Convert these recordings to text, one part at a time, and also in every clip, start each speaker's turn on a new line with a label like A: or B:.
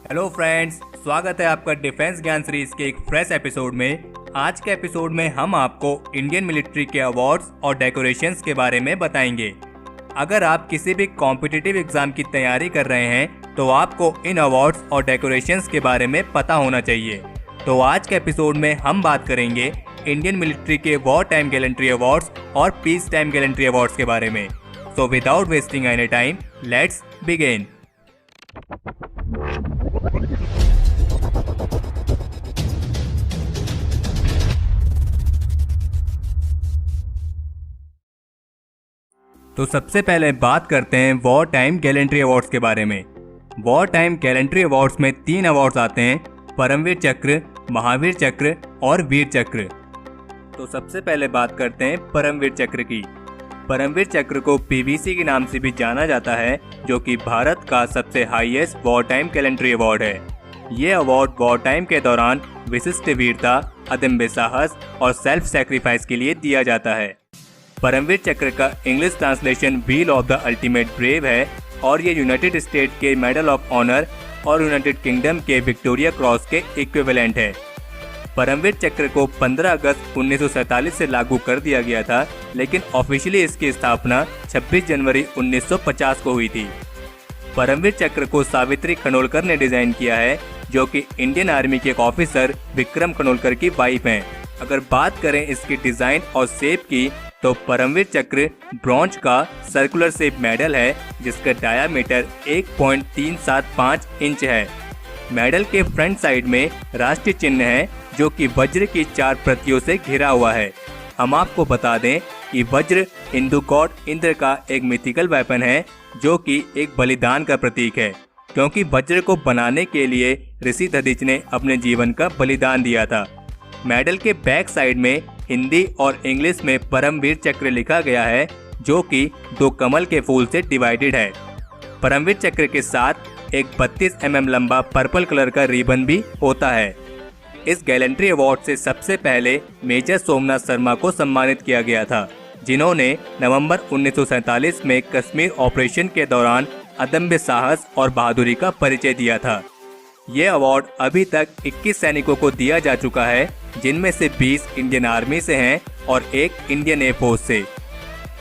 A: Hello friends, स्वागत है आपका डिफेंस ज्ञान सीरीज के एक फ्रेश एपिसोड में। आज के एपिसोड में हम आपको इंडियन मिलिट्री के अवार्ड्स और डेकोरेशंस के बारे में बताएंगे। अगर आप किसी भी कॉम्पिटिटिव एग्जाम की तैयारी कर रहे हैं तो आपको इन अवार्ड्स और डेकोरेशंस के बारे में पता होना चाहिए। तो आज के एपिसोड में हम बात करेंगे इंडियन मिलिट्री के वॉर टाइम गैलेंट्री अवार्ड्स और पीस टाइम गैलेंट्री अवार्ड्स के बारे में। So without wasting any time, let's begin. तो सबसे पहले बात करते हैं वॉर टाइम गैलेंट्री अवार्ड्स के बारे में। वॉर टाइम गैलेंट्री अवार्ड्स में 3 अवार्ड्स आते हैं: परमवीर चक्र, महावीर चक्र और वीर चक्र। तो सबसे पहले बात करते हैं परमवीर चक्र की। परमवीर चक्र को पीवीसी के नाम से भी जाना जाता है, जो कि भारत का सबसे highest war time gallantry award है। ये अवार्ड वॉर टाइम के दौरान विशिष्ट वीरता, अदम्य साहस और सेल्फ सैक्रिफाइस के लिए दिया जाता है। परमवीर चक्र का English translation wheel of the ultimate brave है और ये यूनाइटेड स्टेट के मेडल ऑफ ऑनर और यूनाइटेड किंगडम के विक्टोरिया क्रॉस के इक्विवेलेंट है। परमवीर चक्र को 15 अगस्त 1947 से लागू कर दिया गया था, लेकिन ऑफिशियली इसकी स्थापना 26 जनवरी 1950 को हुई थी। परमवीर चक्र को सावित्री खनोलकर ने डिजाइन किया है, जो कि इंडियन आर्मी के एक ऑफिसर विक्रम खनोलकर की वाइफ हैं। अगर बात करें इसकी डिजाइन और शेप की, तो परमवीर चक्र ब्रॉन्ज का सर्कुलर शेप मेडल है, जिसका डायामीटर 1.375 इंच है। मेडल के फ्रंट साइड में राष्ट्रीय चिन्ह है, जो कि वज्र की 4 प्रतियों से घिरा हुआ है। हम आपको बता दें कि वज्र हिंदू गॉड इंद्र का एक मिथिकल वेपन है, जो कि एक बलिदान का प्रतीक है, क्योंकि वज्र को बनाने के लिए ऋषि दधीच ने अपने जीवन का बलिदान दिया था। मेडल के बैक साइड में हिंदी और इंग्लिश में परमवीर चक्र लिखा गया है, जो कि 2 कमल के फूल से डिवाइडेड है। परमवीर चक्र के साथ एक 32 mm लंबा पर्पल कलर का रिबन भी होता है। इस गैलेंट्री अवार्ड से सबसे पहले मेजर सोमनाथ शर्मा को सम्मानित किया गया था, जिन्होंने नवंबर 1947 में कश्मीर ऑपरेशन के दौरान अदम्य साहस और बहादुरी का परिचय दिया था। ये अवार्ड अभी तक 21 सैनिकों को दिया जा चुका है, जिनमें से 20 इंडियन आर्मी से हैं और 1 इंडियन एयरफोर्स से।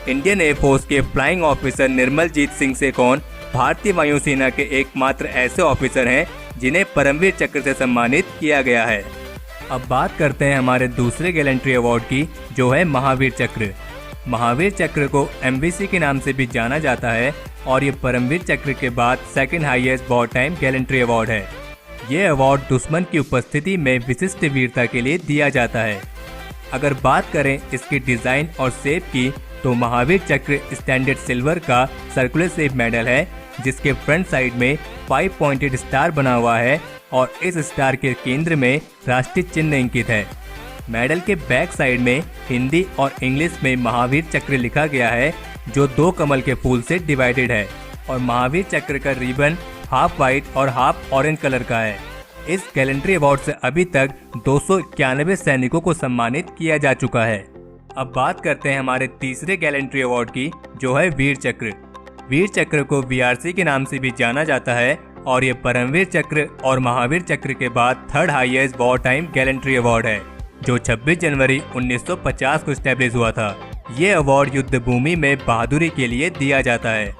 A: इंडियन एयरफोर्स के फ्लाइंग ऑफिसर निर्मलजीत सिंह सेखौन भारतीय वायुसेना के एकमात्र ऐसे ऑफिसर हैं जिन्हें परमवीर चक्र से सम्मानित किया गया है। अब बात करते हैं हमारे दूसरे गैलेंट्री अवार्ड की, जो है महावीर चक्र। महावीर चक्र को MVC के नाम से भी जाना जाता है और ये परमवीर चक्र के बाद second highest war time gallantry award है। ये अवार्ड दुश्मन की उपस्थिति में विशिष्ट वीरता के लिए दिया जाता है। अगर बात करें इसकी डिजाइन और शेप की, तो महावीर चक्र स्टैंडर्ड सिल्वर का सर्कुलर शेप मेडल है, जिसके फ्रंट साइड में 5 पॉइंटेड स्टार बना हुआ है और इस स्टार के केंद्र में राष्ट्रीय चिन्ह अंकित है। मेडल के बैक साइड में हिंदी और इंग्लिश में महावीर चक्र लिखा गया है, जो 2 कमल के फूल से डिवाइडेड है, और महावीर चक्र का रिबन हाफ व्हाइट और हाफ ऑरेंज कलर का है। इस गैलेंट्री अवार्ड से अभी तक 291 सैनिकों को सम्मानित किया जा चुका है। अब बात करते हैं हमारे तीसरे गैलेंट्री अवार्ड की, जो है वीर चक्र। वीर चक्र को VRC के नाम से भी जाना जाता है और ये परमवीर चक्र और महावीर चक्र के बाद 3rd highest war time gallantry award है, जो 26 जनवरी 1950 को स्टैब्लिश हुआ था। ये अवार्ड युद्ध भूमि में बहादुरी के लिए दिया जाता है।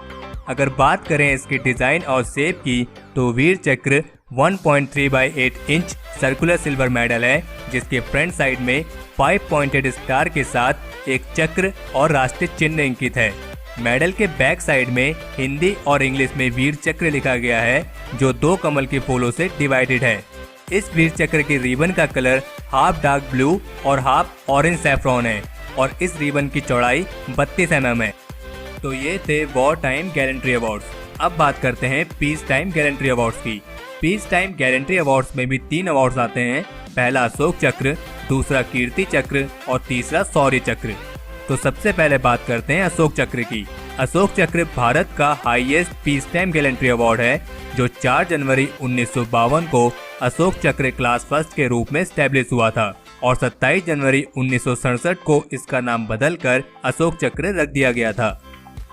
A: अगर बात करें इसकी डिजाइन और शेप की, तो वीर चक्र 1.3/8 इंच सर्कुलर सिल्वर मेडल है, जिसके फ्रंट साइड में 5 पॉइंटेड स्टार के साथ एक चक्र और राष्ट्रीय चिन्ह अंकित है। मेडल के बैक साइड में हिंदी और इंग्लिश में वीर चक्र लिखा गया है, जो 2 कमल के फूलों से डिवाइडेड है। इस वीर चक्र के रिबन का कलर हाफ डार्क ब्लू और हाफ ऑरेंज सैफ्रॉन है और इस रिबन की चौड़ाई 32 mm है। तो ये थे वॉर टाइम गैलेंट्री अवार्ड्स। अब बात करते हैं पीस टाइम गैलेंट्री अवार्ड्स की। पीस टाइम गैलेंट्री अवार्ड्स में भी 3 अवार्ड्स आते हैं। पहला अशोक चक्र, दूसरा कीर्ति चक्र और तीसरा शौर्य चक्र। तो सबसे पहले बात करते हैं अशोक चक्र की। अशोक चक्र भारत का highest peace time gallantry award है, जो 4 जनवरी 1952 को अशोक चक्र क्लास फर्स्ट के रूप में स्टैब्लिश हुआ था और 27 जनवरी 1967 को इसका नाम बदलकर अशोक चक्र रख दिया गया था।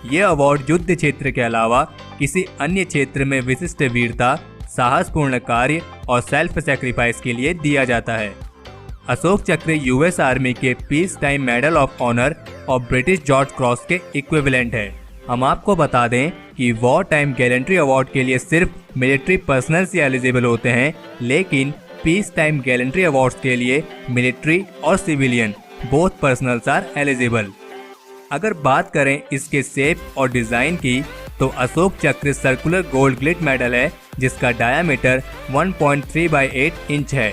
A: ये अवार्ड युद्ध क्षेत्र के अलावा किसी अन्य क्षेत्र में विशिष्ट वीरता, साहसपूर्ण कार्य और सेल्फ सेक्रीफाइस के लिए दिया जाता है। अशोक चक्र यूएस आर्मी के peace time medal of honour और ब्रिटिश जॉर्ज क्रॉस के इक्विवेलेंट है। हम आपको बता दें कि वॉर टाइम गैलेंट्री अवार्ड के लिए सिर्फ मिलिट्री पर्सनल्स ही एलिजिबल होते हैं, लेकिन पीस टाइम गैलेंट्री अवार्ड्स के लिए मिलिट्री और civilian both personnels are eligible. अगर बात करें इसके शेप और डिजाइन की, तो अशोक चक्र सर्कुलर गोल्ड ग्लिट मेडल है जिसका डायामीटर 1.3/8 इंच है।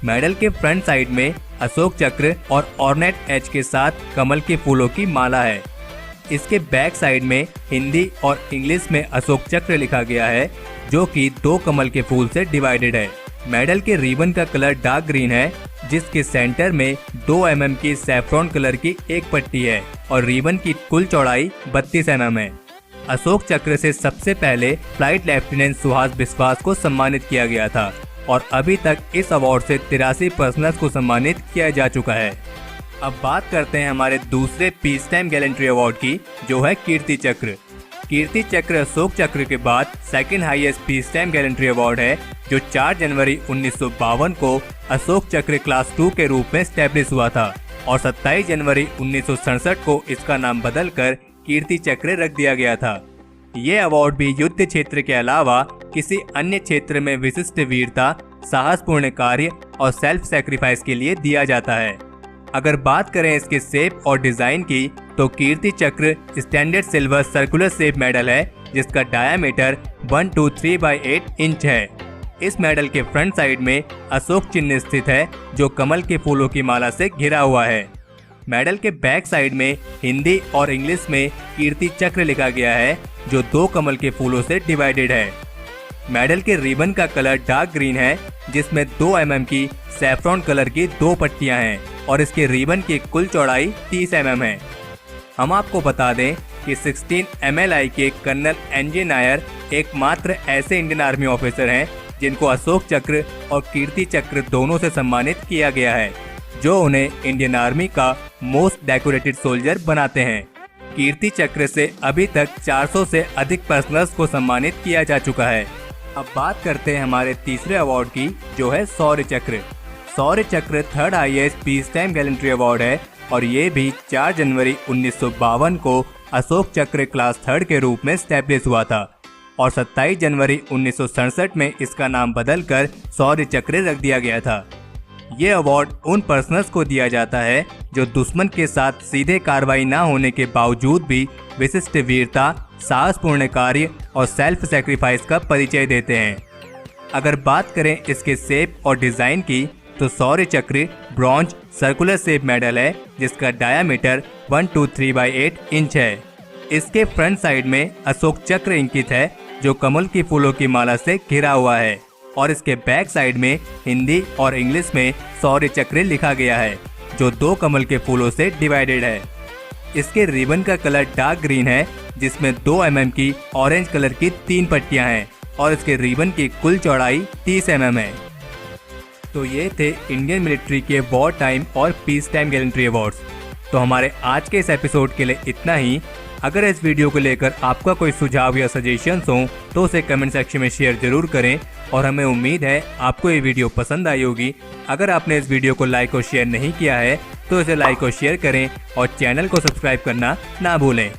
A: मेडल के फ्रंट साइड में अशोक चक्र और ऑर्नेट एच के साथ कमल के फूलों की माला है। इसके बैक साइड में हिंदी और इंग्लिश में अशोक चक्र लिखा गया है, जो कि 2 कमल के फूल से डिवाइडेड है। मेडल के रिबन का कलर डार्क ग्रीन है, जिसके सेंटर में 2 mm की सैफ्रॉन कलर की एक पट्टी है और रिबन की कुल चौड़ाई 32 mm है। अशोक चक्र से सबसे पहले फ्लाइट लेफ्टिनेंट सुहास बिस्वास को सम्मानित किया गया था और अभी तक इस अवार्ड से 83 पर्सनल्स को सम्मानित किया जा चुका है। अब बात करते हैं हमारे दूसरे पीस टाइम गैलेंट्री अवार्ड की, जो है कीर्ति चक्र। कीर्ति चक्र अशोक चक्र के बाद second highest peace time gallantry award है, जो 4 जनवरी 1952 को अशोक चक्र क्लास 2 के रूप में स्टैब्लिश हुआ था और 27 जनवरी 1967 को इसका नाम बदलकर कीर्ति चक्र रख दिया गया था। ये अवार्ड भी युद्ध क्षेत्र के अलावा किसी अन्य क्षेत्र में विशिष्ट वीरता, साहसपूर्ण कार्य और सेल्फ सेक्रीफाइस के लिए दिया जाता है। अगर बात करें इसके शेप और डिजाइन की, तो कीर्ति चक्र standard silver circular shape medal है जिसका डायामीटर 123/8 इंच है। इस मेडल के फ्रंट साइड में अशोक चिन्ह स्थित है, जो कमल के फूलों की माला से घिरा हुआ है। मेडल के बैक साइड में हिंदी और इंग्लिश में कीर्ति चक्र लिखा गया है, जो 2 कमल के फूलों से डिवाइडेड है। मेडल के रिबन का कलर डार्क ग्रीन है, जिसमें 2 mm की सैफ्रॉन कलर की 2 पट्टियां हैं और इसके रिबन की कुल चौड़ाई 30 mm है। हम आपको बता दें कि 16 MLI के कर्नल NJ नायर एकमात्र ऐसे इंडियन आर्मी ऑफिसर हैं जिनको अशोक चक्र और कीर्ति चक्र दोनों से सम्मानित किया गया है, जो उन्हें इंडियन आर्मी का मोस्ट डेकोरेटेड सोल्जर बनाते हैं। कीर्ति चक्र से अभी तक 400 से अधिक पर्सनल्स को सम्मानित किया जा चुका है। अब बात करते हैं हमारे तीसरे अवार्ड की, जो है शौर्य चक्र। शौर्य चक्र third highest peace time gallantry award है और ये भी 4 जनवरी 1952 को अशोक चक्र क्लास 3 के रूप में स्टैब्लिश हुआ था और 27 जनवरी 1967 में इसका नाम बदलकर शौर्य चक्र रख दिया गया था। ये अवार्ड उन पर्सनल्स को दिया जाता है जो दुश्मन के साथ सीधे कार्रवाई न होने के बावजूद भी विशिष्ट वीरता, साहसपूर्ण कार्य और सेल्फ सेक्रीफाइस का परिचय देते हैं। अगर बात करें इसके शेप और डिजाइन की, तो शौर्य चक्र ब्रॉन्ज सर्कुलर शेप मेडल है जिसका डायामीटर 123/8 इंच है। इसके फ्रंट साइड में अशोक चक्र इंकित है, जो कमल की फूलों की माला से घिरा हुआ है और इसके बैक साइड में हिंदी और इंग्लिश में शौर्य चक्र लिखा गया है, जो 2 कमल के फूलों से डिवाइडेड है। इसके रिबन का कलर डार्क ग्रीन है, जिसमें 2 mm की ऑरेंज कलर की 3 पट्टियां हैं और इसके रिबन की कुल चौड़ाई 30 mm है। तो ये थे इंडियन मिलिट्री के वॉर टाइम और पीस टाइम गैलेंट्री अवार्ड्स। तो हमारे आज के इस एपिसोड के लिए इतना ही। अगर इस वीडियो को लेकर आपका कोई सुझाव या सजेशंस हो तो उसे कमेंट सेक्शन में शेयर जरूर करें और हमें उम्मीद है आपको ये वीडियो पसंद आई होगी। अगर आपने इस वीडियो को लाइक और शेयर नहीं किया है तो इसे लाइक और शेयर करें और चैनल को सब्सक्राइब करना ना भूलें।